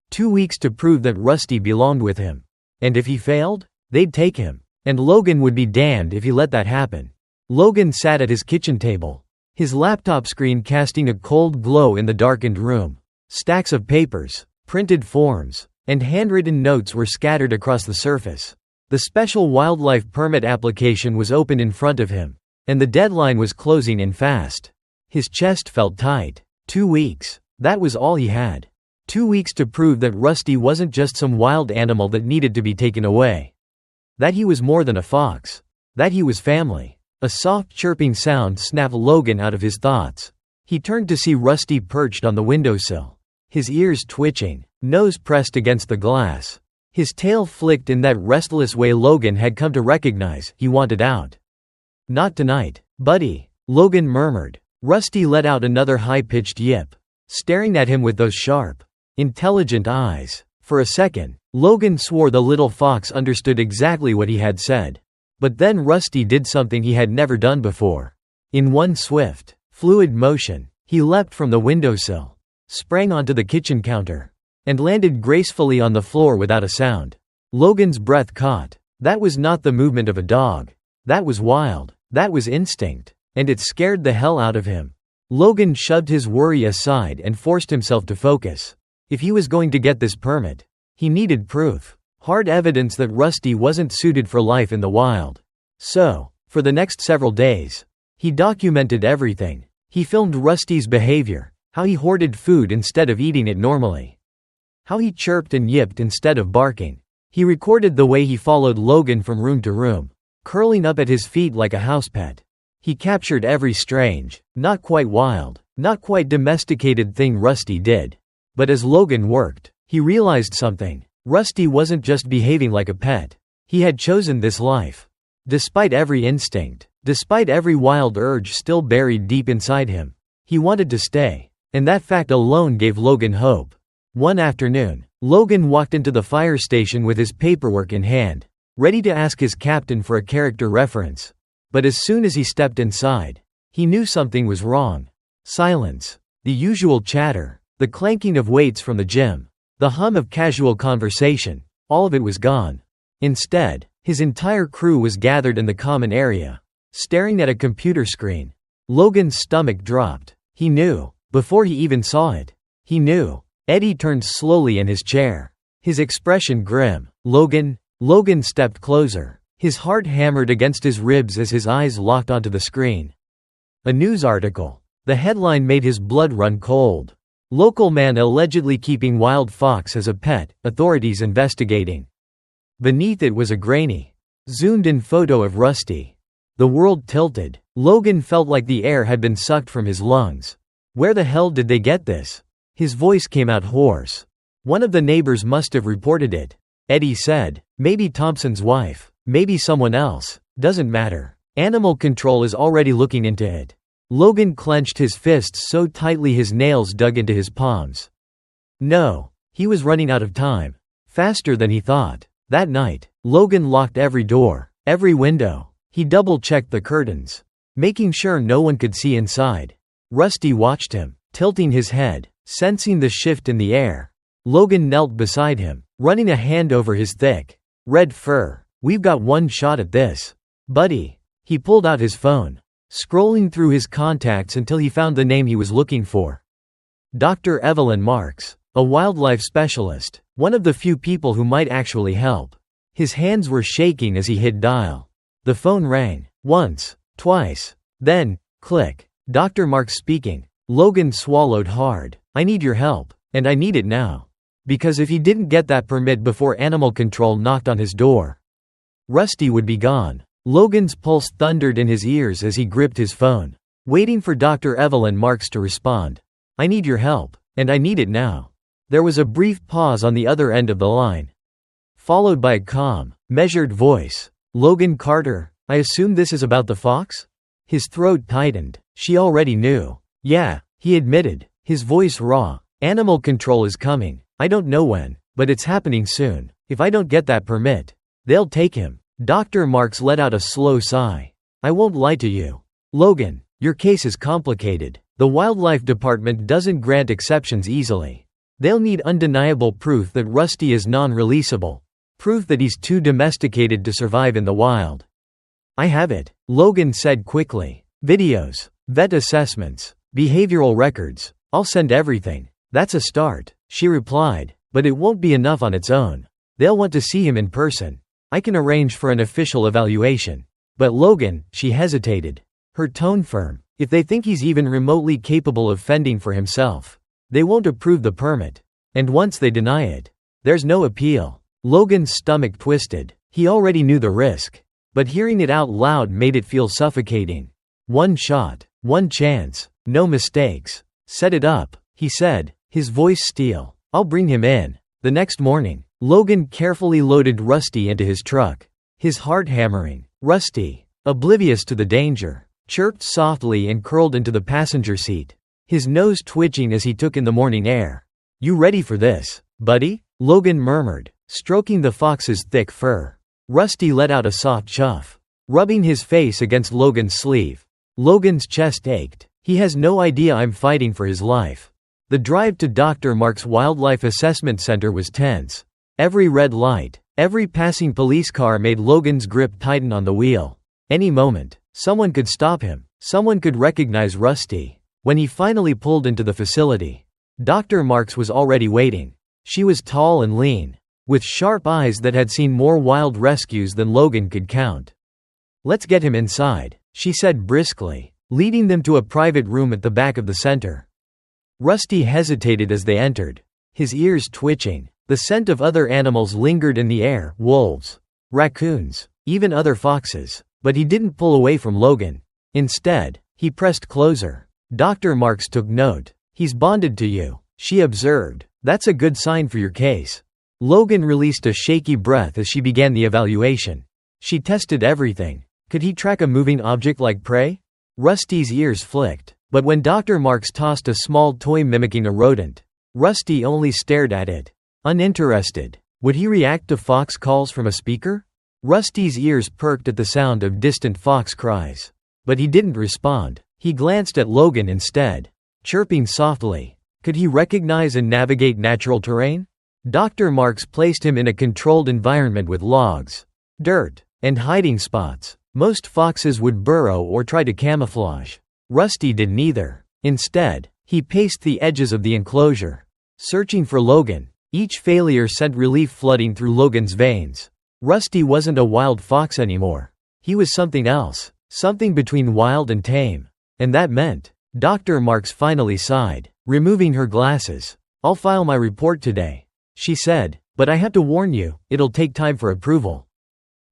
2 weeks to prove that Rusty belonged with him. And if he failed, they'd take him. And Logan would be damned if he let that happen. Logan sat at his kitchen table, his laptop screen casting a cold glow in the darkened room. Stacks of papers, printed forms, and handwritten notes were scattered across the surface. The special wildlife permit application was open in front of him, and the deadline was closing in fast. His chest felt tight. 2 weeks. That was all he had. 2 weeks to prove that Rusty wasn't just some wild animal that needed to be taken away. That he was more than a fox. That he was family. A soft chirping sound snapped Logan out of his thoughts. He turned to see Rusty perched on the windowsill, his ears twitching, nose pressed against the glass. His tail flicked in that restless way Logan had come to recognize. He wanted out. "Not tonight, buddy," Logan murmured. Rusty let out another high-pitched yip, staring at him with those sharp, intelligent eyes. For a second, Logan swore the little fox understood exactly what he had said. But then Rusty did something he had never done before. In one swift, fluid motion, he leapt from the windowsill, sprang onto the kitchen counter, and landed gracefully on the floor without a sound. Logan's breath caught. That was not the movement of a dog. That was wild. That was instinct. And it scared the hell out of him. Logan shoved his worry aside and forced himself to focus. If he was going to get this permit, he needed proof. Hard evidence that Rusty wasn't suited for life in the wild. So, for the next several days, he documented everything. He filmed Rusty's behavior, how he hoarded food instead of eating it normally, how he chirped and yipped instead of barking. He recorded the way he followed Logan from room to room, curling up at his feet like a house pet. He captured every strange, not quite wild, not quite domesticated thing Rusty did. But as Logan worked, he realized something. Rusty wasn't just behaving like a pet. He had chosen this life. Despite every instinct, despite every wild urge still buried deep inside him, he wanted to stay. And that fact alone gave Logan hope. One afternoon, Logan walked into the fire station with his paperwork in hand, ready to ask his captain for a character reference. But as soon as he stepped inside, he knew something was wrong. Silence. The usual chatter. The clanking of weights from the gym. The hum of casual conversation. All of it was gone. Instead, his entire crew was gathered in the common area, staring at a computer screen. Logan's stomach dropped. He knew. Before he even saw it. He knew. Eddie turned slowly in his chair. His expression grim. Logan stepped closer. His heart hammered against his ribs as his eyes locked onto the screen. A news article. The headline made his blood run cold. Local man allegedly keeping wild fox as a pet, authorities investigating. Beneath it was a grainy, zoomed-in photo of Rusty. The world tilted. Logan felt like the air had been sucked from his lungs. Where the hell did they get this? His voice came out hoarse. One of the neighbors must have reported it. Eddie said. Maybe Thompson's wife. Maybe someone else. Doesn't matter. Animal control is already looking into it. Logan clenched his fists so tightly his nails dug into his palms. No. He was running out of time. Faster than he thought. That night, Logan locked every door, every window. He double-checked the curtains, making sure no one could see inside. Rusty watched him, tilting his head, sensing the shift in the air. Logan knelt beside him, running a hand over his thick, red fur. We've got one shot at this, buddy. He pulled out his phone, scrolling through his contacts until he found the name he was looking for. Dr. Evelyn Marks, a wildlife specialist, one of the few people who might actually help. His hands were shaking as he hit dial. The phone rang, once, twice, then, click. Dr. Marks speaking. Logan swallowed hard. I need your help, and I need it now. Because if he didn't get that permit before animal control knocked on his door, Rusty would be gone. Logan's pulse thundered in his ears as he gripped his phone, waiting for Dr. Evelyn Marks to respond. I need your help, and I need it now. There was a brief pause on the other end of the line, followed by a calm, measured voice. Logan Carter, I assume this is about the fox? His throat tightened. She already knew. Yeah, he admitted, his voice raw. Animal control is coming. I don't know when, but it's happening soon. If I don't get that permit, they'll take him. Dr. Marks let out a slow sigh. I won't lie to you, Logan, your case is complicated. The wildlife department doesn't grant exceptions easily. They'll need undeniable proof that Rusty is non-releasable. Proof that he's too domesticated to survive in the wild. I have it, Logan said quickly. Videos, vet assessments, behavioral records. I'll send everything. That's a start, she replied, but it won't be enough on its own. They'll want to see him in person. I can arrange for an official evaluation. But Logan, she hesitated. Her tone firm. If they think he's even remotely capable of fending for himself, they won't approve the permit. And once they deny it, there's no appeal. Logan's stomach twisted. He already knew the risk. But hearing it out loud made it feel suffocating. One shot. One chance. No mistakes. Set it up, he said, his voice steel. I'll bring him in. The next morning, Logan carefully loaded Rusty into his truck, his heart hammering. Rusty, oblivious to the danger, chirped softly and curled into the passenger seat, his nose twitching as he took in the morning air. "You ready for this, buddy?" Logan murmured, stroking the fox's thick fur. Rusty let out a soft chuff, rubbing his face against Logan's sleeve. Logan's chest ached. He has no idea I'm fighting for his life. The drive to Dr. Mark's Wildlife Assessment Center was tense. Every red light, every passing police car made Logan's grip tighten on the wheel. Any moment, someone could stop him. Someone could recognize Rusty. When he finally pulled into the facility, Dr. Marks was already waiting. She was tall and lean, with sharp eyes that had seen more wild rescues than Logan could count. "Let's get him inside," she said briskly, leading them to a private room at the back of the center. Rusty hesitated as they entered, his ears twitching. The scent of other animals lingered in the air, wolves, raccoons, even other foxes, but he didn't pull away from Logan. Instead, he pressed closer. Dr. Marks took note. "He's bonded to you," she observed. "That's a good sign for your case." Logan released a shaky breath as she began the evaluation. She tested everything. Could he track a moving object like prey? Rusty's ears flicked, but when Dr. Marks tossed a small toy mimicking a rodent, Rusty only stared at it, uninterested. Would he react to fox calls from a speaker? Rusty's ears perked at the sound of distant fox cries. But he didn't respond. He glanced at Logan instead, chirping softly. Could he recognize and navigate natural terrain? Dr. Marks placed him in a controlled environment with logs, dirt, and hiding spots. Most foxes would burrow or try to camouflage. Rusty did neither. Instead, he paced the edges of the enclosure, searching for Logan. Each failure sent relief flooding through Logan's veins. Rusty wasn't a wild fox anymore. He was something else, something between wild and tame. And that meant, Dr. Marks finally sighed, removing her glasses. "I'll file my report today," she said, "but I have to warn you, it'll take time for approval."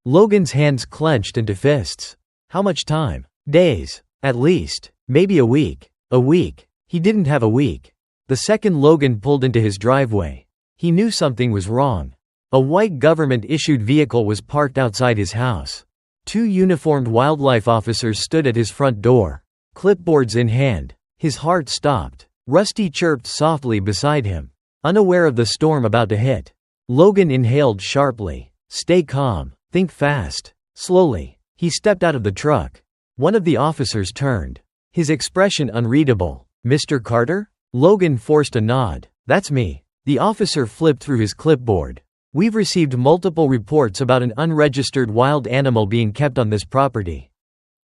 Logan's hands clenched into fists. How much time? Days. At least. Maybe a week. A week. He didn't have a week. The second Logan pulled into his driveway, he knew something was wrong. A white government-issued vehicle was parked outside his house. Two uniformed wildlife officers stood at his front door, clipboards in hand. His heart stopped. Rusty chirped softly beside him, unaware of the storm about to hit. Logan inhaled sharply. "Stay calm. Think fast." Slowly, he stepped out of the truck. One of the officers turned, his expression unreadable. "Mr. Carter?" Logan forced a nod. "That's me." The officer flipped through his clipboard. "We've received multiple reports about an unregistered wild animal being kept on this property."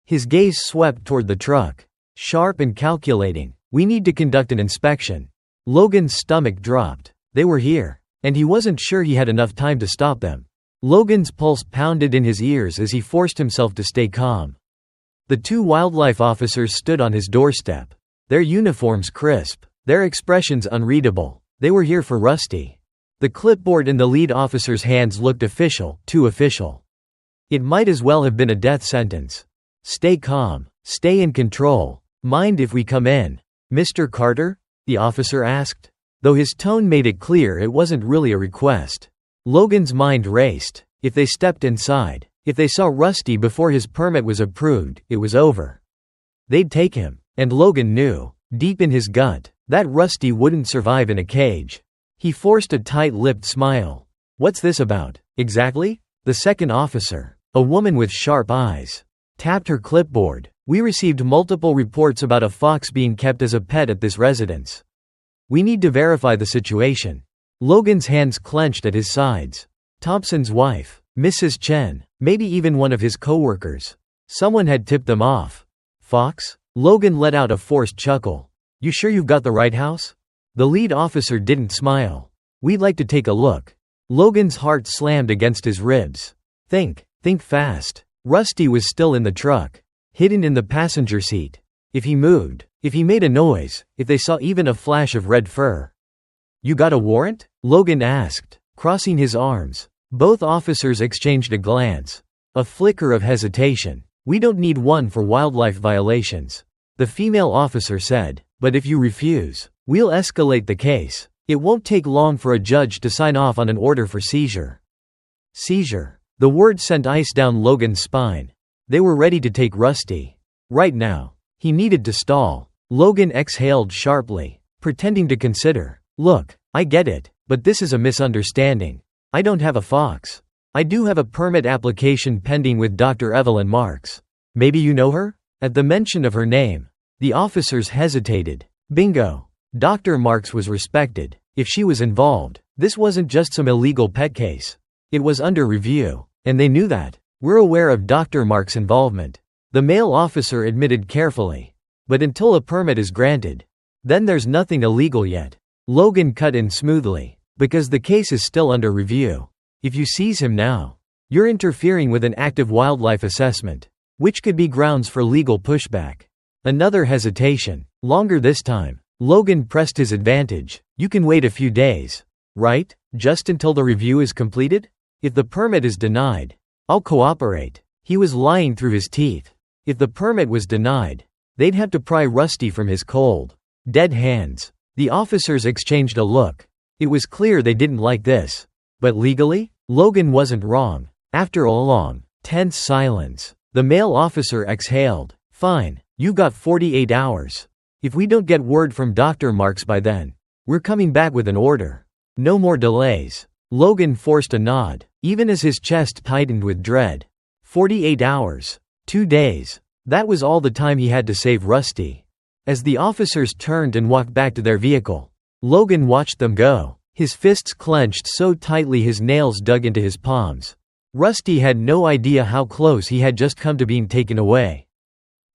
His gaze swept toward the truck, sharp and calculating. "We need to conduct an inspection." Logan's stomach dropped. They were here, and he wasn't sure he had enough time to stop them. Logan's pulse pounded in his ears as he forced himself to stay calm. The two wildlife officers stood on his doorstep, their uniforms crisp, their expressions unreadable. They were here for Rusty. The clipboard in the lead officer's hands looked official, too official. It might as well have been a death sentence. "Stay calm. Stay in control. Mind if we come in, Mr. Carter?" the officer asked. Though his tone made it clear it wasn't really a request. Logan's mind raced. If they stepped inside, if they saw Rusty before his permit was approved, it was over. They'd take him. And Logan knew, deep in his gut, that Rusty wouldn't survive in a cage. He forced a tight-lipped smile. "What's this about, exactly?" The second officer, a woman with sharp eyes, tapped her clipboard. "We received multiple reports about a fox being kept as a pet at this residence. We need to verify the situation." Logan's hands clenched at his sides. Thompson's wife, Mrs. Chen, maybe even one of his co-workers. Someone had tipped them off. "Fox?" Logan let out a forced chuckle. "You sure you've got the right house?" The lead officer didn't smile. "We'd like to take a look." Logan's heart slammed against his ribs. Think fast." Rusty was still in the truck, hidden in the passenger seat. If he moved, if he made a noise, if they saw even a flash of red fur. "You got a warrant?" Logan asked, crossing his arms. Both officers exchanged a glance. A flicker of hesitation. "We don't need one for wildlife violations," the female officer said. "But if you refuse, we'll escalate the case." It won't take long for a judge to sign off on an order for seizure. Seizure. The word sent ice down Logan's spine. They were ready to take Rusty. Right now. He needed to stall. Logan exhaled sharply, pretending to consider. Look, I get it, but this is a misunderstanding. I don't have a fox. I do have a permit application pending with Dr. Evelyn Marks. Maybe you know her? At the mention of her name, the officers hesitated. Bingo. Dr. Marks was respected. If she was involved, this wasn't just some illegal pet case. It was under review, and they knew that. We're aware of Dr. Marks' involvement, the male officer admitted carefully. But until a permit is granted, then there's nothing illegal yet. Logan cut in smoothly. Because the case is still under review. If you seize him now, you're interfering with an active wildlife assessment, which could be grounds for legal pushback. Another hesitation. Longer this time. Logan pressed his advantage. You can wait a few days. Right? Just until the review is completed? If the permit is denied, I'll cooperate. He was lying through his teeth. If the permit was denied, they'd have to pry Rusty from his cold, dead hands. The officers exchanged a look. It was clear they didn't like this. But legally? Logan wasn't wrong. After a long, tense silence, the male officer exhaled. Fine, you got 48 hours. If we don't get word from Dr. Marks by then, we're coming back with an order. No more delays. Logan forced a nod, even as his chest tightened with dread. 48 hours. 2 days. That was all the time he had to save Rusty. As the officers turned and walked back to their vehicle, Logan watched them go, his fists clenched so tightly his nails dug into his palms. Rusty had no idea how close he had just come to being taken away.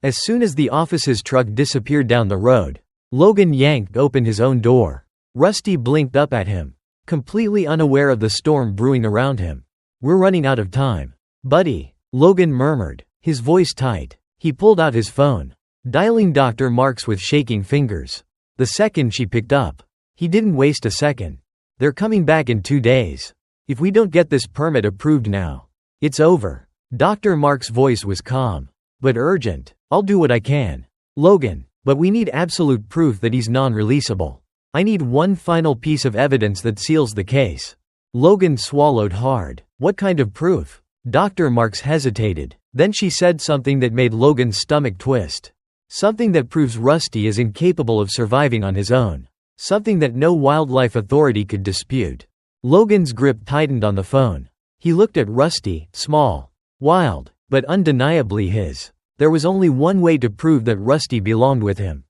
As soon as the officer's truck disappeared down the road, Logan yanked open his own door. Rusty blinked up at him, completely unaware of the storm brewing around him. We're running out of time. Buddy, Logan murmured, his voice tight. He pulled out his phone, dialing Dr. Marks with shaking fingers. The second she picked up, he didn't waste a second. They're coming back in 2 days. If we don't get this permit approved now, it's over. Dr. Marks' voice was calm, but urgent. I'll do what I can. Logan, but we need absolute proof that he's non-releasable. I need one final piece of evidence that seals the case. Logan swallowed hard. What kind of proof? Dr. Marks hesitated. Then she said something that made Logan's stomach twist. Something that proves Rusty is incapable of surviving on his own. Something that no wildlife authority could dispute. Logan's grip tightened on the phone. He looked at Rusty, small, wild, but undeniably his. There was only one way to prove that Rusty belonged with him.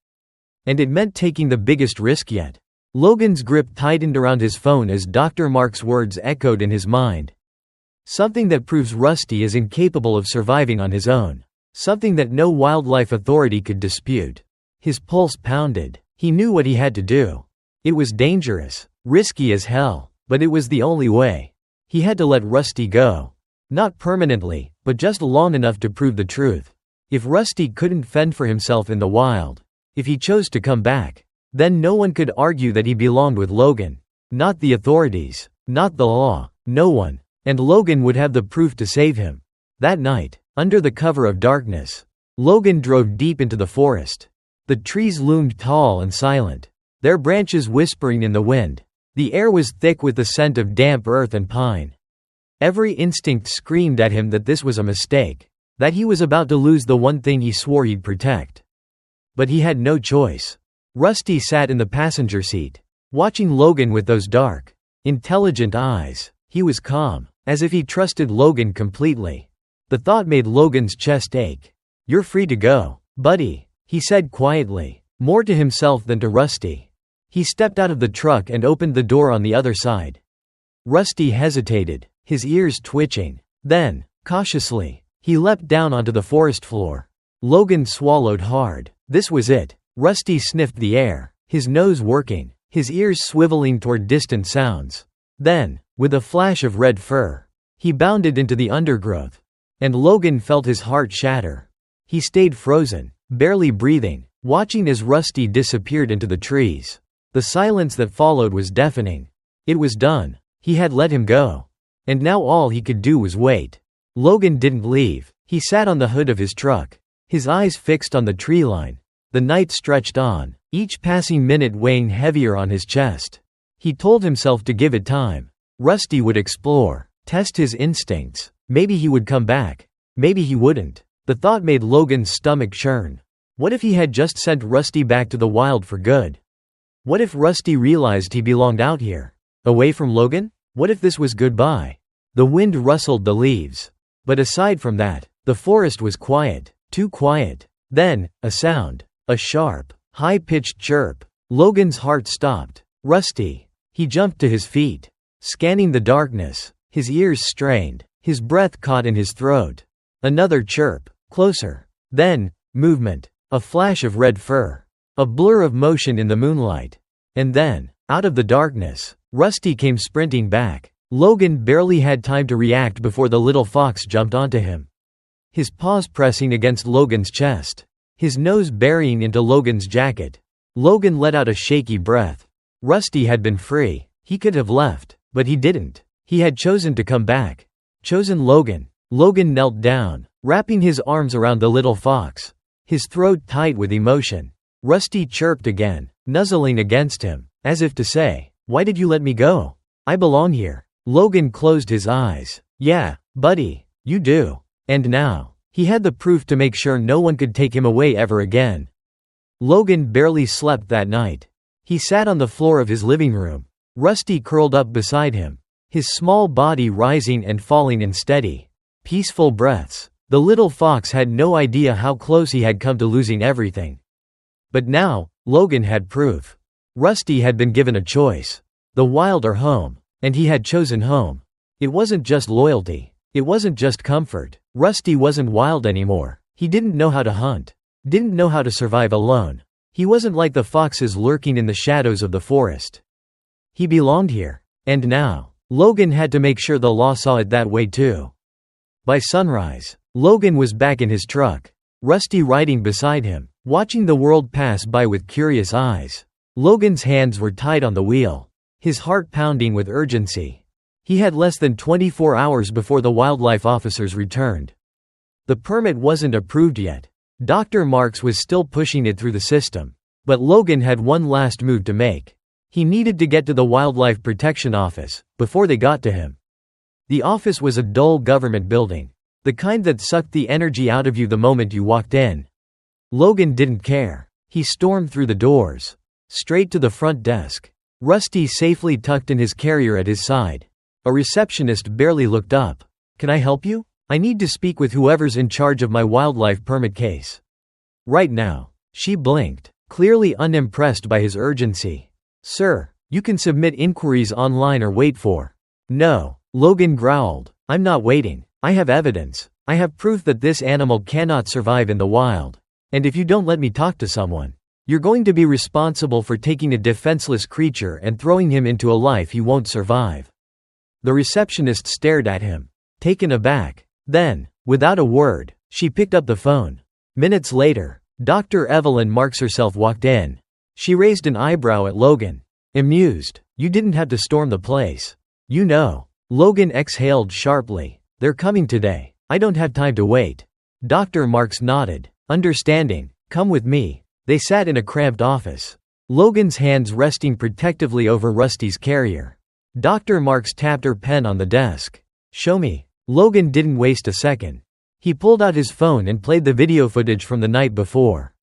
And it meant taking the biggest risk yet. Logan's grip tightened around his phone as Dr. Marks' words echoed in his mind. Something that proves Rusty is incapable of surviving on his own. Something that no wildlife authority could dispute. His pulse pounded. He knew what he had to do. It was dangerous, risky as hell, but it was the only way. He had to let Rusty go. Not permanently, but just long enough to prove the truth. If Rusty couldn't fend for himself in the wild, if he chose to come back, then no one could argue that he belonged with Logan. Not the authorities, not the law, no one. And Logan would have the proof to save him. That night, under the cover of darkness, Logan drove deep into the forest. The trees loomed tall and silent, their branches whispering in the wind. The air was thick with the scent of damp earth and pine. Every instinct screamed at him that this was a mistake, that he was about to lose the one thing he swore he'd protect. But he had no choice. Rusty sat in the passenger seat, watching Logan with those dark, intelligent eyes. He was calm, as if he trusted Logan completely. The thought made Logan's chest ache. "You're free to go, buddy," he said quietly, more to himself than to Rusty. He stepped out of the truck and opened the door on the other side. Rusty hesitated, his ears twitching. Then, cautiously, he leapt down onto the forest floor. Logan swallowed hard. This was it. Rusty sniffed the air, his nose working, his ears swiveling toward distant sounds. Then, with a flash of red fur, he bounded into the undergrowth. And Logan felt his heart shatter. He stayed frozen, barely breathing, watching as Rusty disappeared into the trees. The silence that followed was deafening. It was done. He had let him go. And now all he could do was wait. Logan didn't leave. He sat on the hood of his truck, his eyes fixed on the tree line. The night stretched on, each passing minute weighing heavier on his chest. He told himself to give it time. Rusty would explore, test his instincts. Maybe he would come back. Maybe he wouldn't. The thought made Logan's stomach churn. What if he had just sent Rusty back to the wild for good? What if Rusty realized he belonged out here, away from Logan? What if this was goodbye? The wind rustled the leaves. But aside from that, the forest was quiet, too quiet. Then, a sound. A sharp, high-pitched chirp. Logan's heart stopped. Rusty. He jumped to his feet, scanning the darkness, his ears strained, his breath caught in his throat. Another chirp, closer. Then, movement, a flash of red fur, a blur of motion in the moonlight. And then, out of the darkness, Rusty came sprinting back. Logan barely had time to react before the little fox jumped onto him. His paws pressing against Logan's chest, his nose burying into Logan's jacket. Logan let out a shaky breath. Rusty had been free. He could have left, but he didn't. He had chosen to come back. Chosen Logan. Logan knelt down, wrapping his arms around the little fox, his throat tight with emotion. Rusty chirped again, nuzzling against him, as if to say, "Why did you let me go? I belong here." Logan closed his eyes. "Yeah, buddy, you do." And now, he had the proof to make sure no one could take him away ever again. Logan barely slept that night. He sat on the floor of his living room, Rusty curled up beside him, his small body rising and falling in steady, peaceful breaths. The little fox had no idea how close he had come to losing everything. But now, Logan had proof. Rusty had been given a choice. The wild or home. And he had chosen home. It wasn't just loyalty. It wasn't just comfort. Rusty wasn't wild anymore. He didn't know how to hunt. Didn't know how to survive alone. He wasn't like the foxes lurking in the shadows of the forest. He belonged here. And now, Logan had to make sure the law saw it that way too. By sunrise, Logan was back in his truck, Rusty riding beside him, watching the world pass by with curious eyes. Logan's hands were tight on the wheel, his heart pounding with urgency. He had less than 24 hours before the wildlife officers returned. The permit wasn't approved yet. Dr. Marks was still pushing it through the system. But Logan had one last move to make. He needed to get to the Wildlife Protection Office, before they got to him. The office was a dull government building. The kind that sucked the energy out of you the moment you walked in. Logan didn't care. He stormed through the doors, straight to the front desk. Rusty safely tucked in his carrier at his side. A receptionist barely looked up. "Can I help you? I need to speak with whoever's in charge of my wildlife permit case. Right now." She blinked, clearly unimpressed by his urgency. "Sir, you can submit inquiries online or wait for." "No," Logan growled. "I'm not waiting. I have evidence. I have proof that this animal cannot survive in the wild. And if you don't let me talk to someone, you're going to be responsible for taking a defenseless creature and throwing him into a life he won't survive." The receptionist stared at him, taken aback. Then, without a word, she picked up the phone. Minutes later, Dr. Evelyn Marks herself walked in. She raised an eyebrow at Logan. Amused. "You didn't have to storm the place. You know." Logan exhaled sharply. "They're coming today. I don't have time to wait." Dr. Marks nodded. "Understanding. Come with me." They sat in a cramped office, Logan's hands resting protectively over Rusty's carrier. Dr. Marks tapped her pen on the desk. "Show me." Logan didn't waste a second. He pulled out his phone and played the video footage from the night before.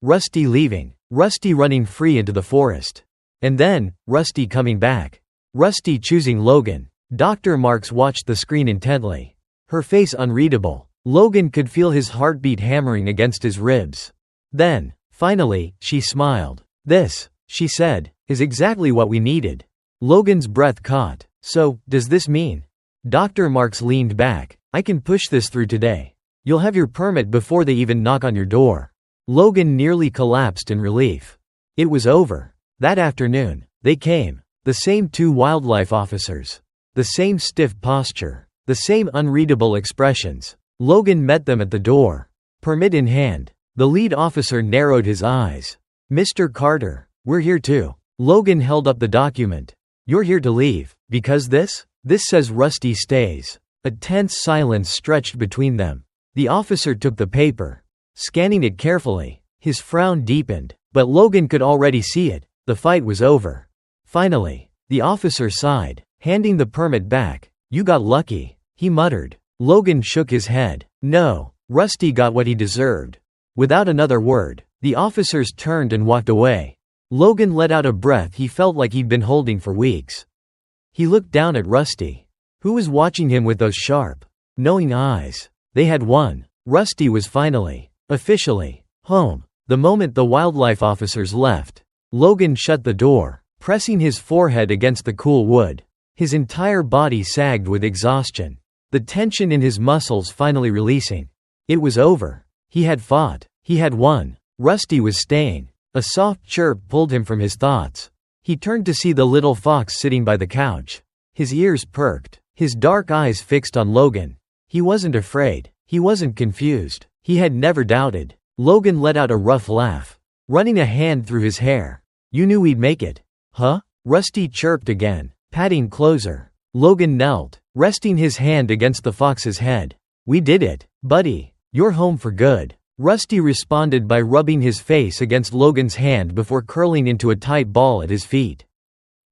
Rusty leaving. Rusty running free into the forest. And then, Rusty coming back. Rusty choosing Logan. Dr. Marks watched the screen intently. Her face unreadable. Logan could feel his heartbeat hammering against his ribs. Then, finally, she smiled. "This," she said, "is exactly what we needed." Logan's breath caught. "So, does this mean?" Dr. Marks leaned back. "I can push this through today. You'll have your permit before they even knock on your door." Logan nearly collapsed in relief. It was over. That afternoon, they came. The same two wildlife officers. The same stiff posture. The same unreadable expressions. Logan met them at the door. Permit in hand. The lead officer narrowed his eyes. "Mr. Carter, we're here too." Logan held up the document. "You're here to leave, because this says Rusty stays." A tense silence stretched between them. The officer took the paper, scanning it carefully. His frown deepened, but Logan could already see it. The fight was over. Finally, The officer sighed, handing the permit back. "You got lucky," he muttered. Logan shook his head. "No, Rusty got what he deserved." Without another word, the officers turned and walked away. Logan let out a breath he felt like he'd been holding for weeks. He looked down at Rusty, who was watching him with those sharp, knowing eyes. They had won. Rusty was finally, officially, home. The moment the wildlife officers left, Logan shut the door, pressing his forehead against the cool wood. His entire body sagged with exhaustion, the tension in his muscles finally releasing. It was over. He had fought. He had won. Rusty was staying. A soft chirp pulled him from his thoughts. He turned to see the little fox sitting by the couch. His ears perked, his dark eyes fixed on Logan. He wasn't afraid. He wasn't confused. He had never doubted. Logan let out a rough laugh, running a hand through his hair. "You knew we'd make it, huh?" Rusty chirped again, patting closer. Logan knelt, resting his hand against the fox's head. "We did it, buddy. You're home for good." Rusty responded by rubbing his face against Logan's hand before curling into a tight ball at his feet.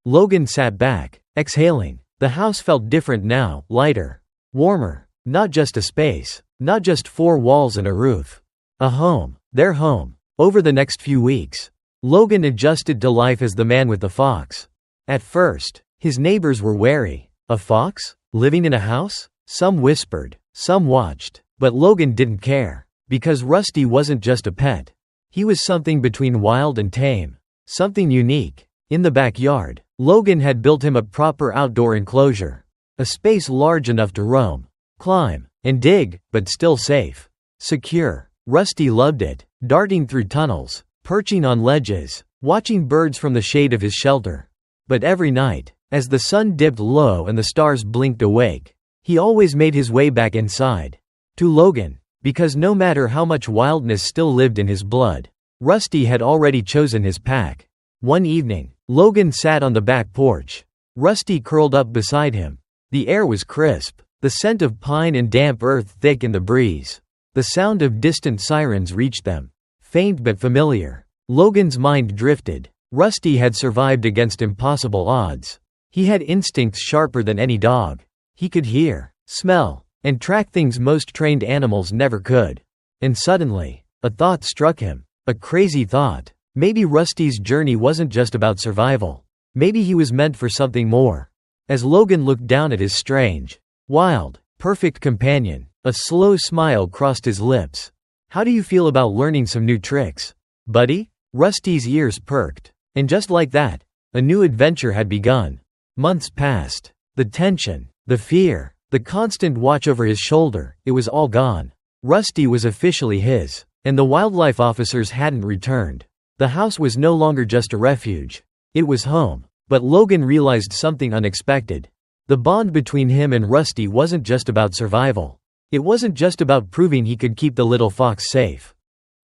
Logan sat back, exhaling. The house felt different now, lighter, warmer. Not just a space, not just four walls and a roof. A home, their home. Over the next few weeks, Logan adjusted to life as the man with the fox. At first, his neighbors were wary. A fox? Living in a house? Some whispered, some watched. But Logan didn't care. Because Rusty wasn't just a pet. He was something between wild and tame. Something unique. In the backyard, Logan had built him a proper outdoor enclosure. A space large enough to roam, climb, and dig, but still safe. Secure. Rusty loved it, darting through tunnels, perching on ledges, watching birds from the shade of his shelter. But every night, as the sun dipped low and the stars blinked awake, he always made his way back inside. To Logan. Because no matter how much wildness still lived in his blood, Rusty had already chosen his pack. One evening, Logan sat on the back porch. Rusty curled up beside him. The air was crisp, the scent of pine and damp earth thick in the breeze. The sound of distant sirens reached them, faint but familiar. Logan's mind drifted. Rusty had survived against impossible odds. He had instincts sharper than any dog. He could hear, smell, and track things most trained animals never could. And suddenly, a thought struck him. A crazy thought. Maybe Rusty's journey wasn't just about survival. Maybe he was meant for something more. As Logan looked down at his strange, wild, perfect companion, a slow smile crossed his lips. "How do you feel about learning some new tricks, buddy?" Rusty's ears perked. And just like that, a new adventure had begun. Months passed. The tension, the fear, the constant watch over his shoulder, it was all gone. Rusty was officially his, and the wildlife officers hadn't returned. The house was no longer just a refuge. It was home. But Logan realized something unexpected. The bond between him and Rusty wasn't just about survival. It wasn't just about proving he could keep the little fox safe.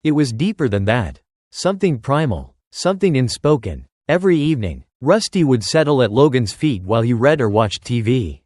It was deeper than that. Something primal, something unspoken. Every evening, Rusty would settle at Logan's feet while he read or watched TV.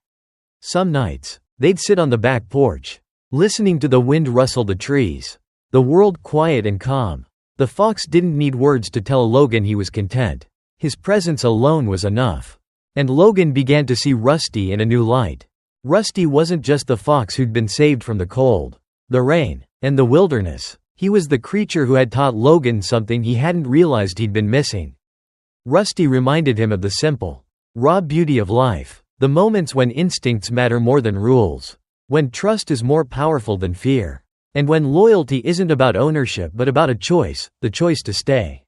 Some nights, they'd sit on the back porch, listening to the wind rustle the trees, the world quiet and calm. The fox didn't need words to tell Logan he was content. His presence alone was enough. And Logan began to see Rusty in a new light. Rusty wasn't just the fox who'd been saved from the cold, the rain, and the wilderness. He was the creature who had taught Logan something he hadn't realized he'd been missing. Rusty reminded him of the simple, raw beauty of life. The moments when instincts matter more than rules. When trust is more powerful than fear. And when loyalty isn't about ownership but about a choice, the choice to stay.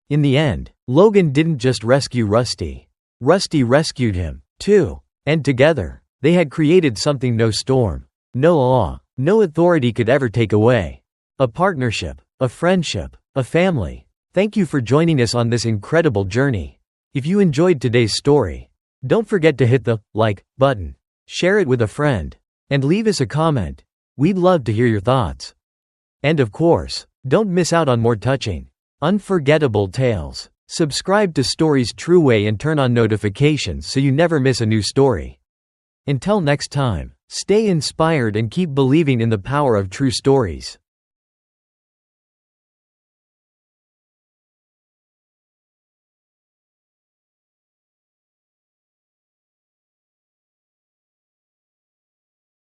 In the end, Logan didn't just rescue Rusty. Rusty rescued him, too. And together, they had created something no storm, no law, no authority could ever take away. A partnership, a friendship, a family. Thank you for joining us on this incredible journey. If you enjoyed today's story, don't forget to hit the like button, share it with a friend, and leave us a comment. We'd love to hear your thoughts. And of course, don't miss out on more touching, unforgettable tales. Subscribe to Stories True Way and turn on notifications so you never miss a new story. Until next time, stay inspired and keep believing in the power of true stories.